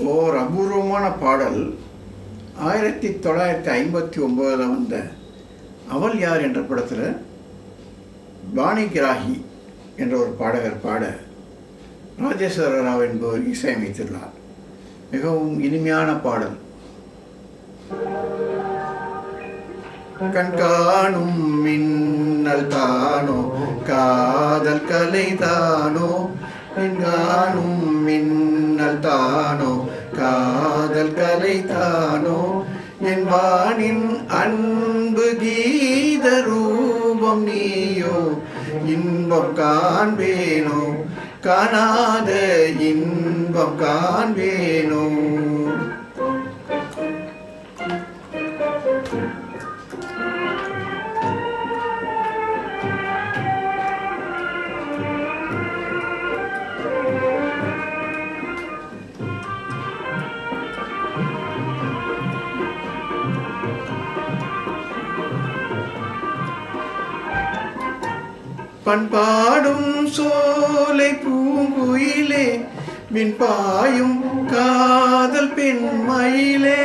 ஓர் அபூர்வமான பாடல் 1959 வந்த அவள் யார் என்ற படத்தில் பாணி கிராஹி என்ற ஒரு பாடகர் பாட ராஜேஸ்வர ராவ் என்பவர் இசையமைத்துள்ளார். மிகவும் இனிமையான பாடல். கண்காணும் மின்னல் தானோ காதல் கலை தானோ, கண்காணும் மின்னல் தானோ காதல் கலை தானோ, என் வானின் அன்பு கீத ரூபம் நீயோ, இன்பம் காண்பேனோ காணாத இன்பம் காண்பேனோ. பண்பாடும் சோலை பூங்குயிலே, விண்பாயும் காதல் பெண்மயிலே,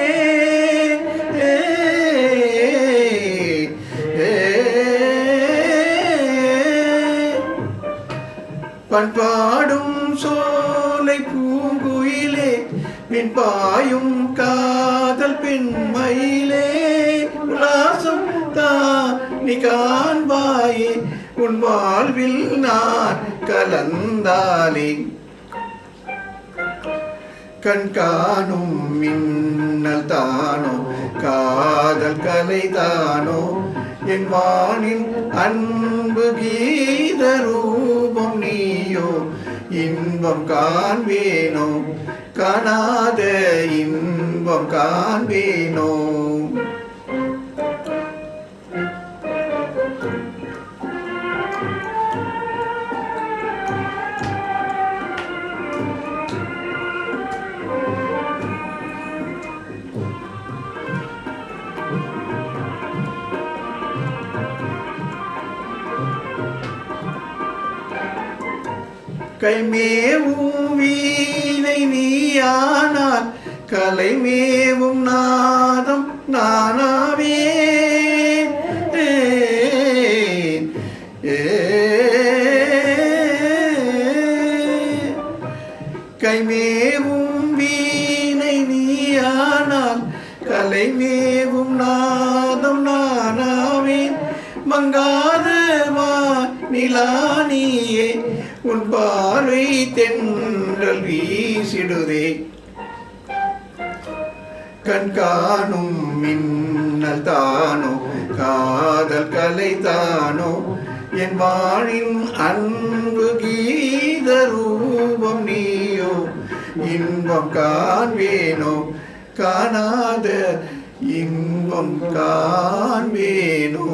பண்பாடும் சோலை பூங்குயிலே, விண்பாயும் காதல் பெண்மயிலே, உல்லாசம் நீ காண்பாயே உன் வாழ்வில் நான் கலந்தாலே, கண்காணும் மின்னல் தானோ காதல் கலை தானோ, என் வானின் அன்பு கீத ரூபம் நீயோ, இன்பம் காண்பேனோ காணாத இன்பம் காண்பேனோ. கைமேவும் வீணை நீயானால் கலைமேவும் நாதம் நானாவே, கைமேவும் வீணை நீயானால் கலைமேவும் நாதம் நானாவே, மங்காத நிலானியே உன் பார்வை தென்றல் வீசிடுதே, கண்காணும் மின்னல் தானோ காதல் கலை தானோ, என் வாழின் அன்பு கீத ரூபம் நீயோ, இன்பம் காண்பேனோ காணாத இன்பம் காண்பேனோ.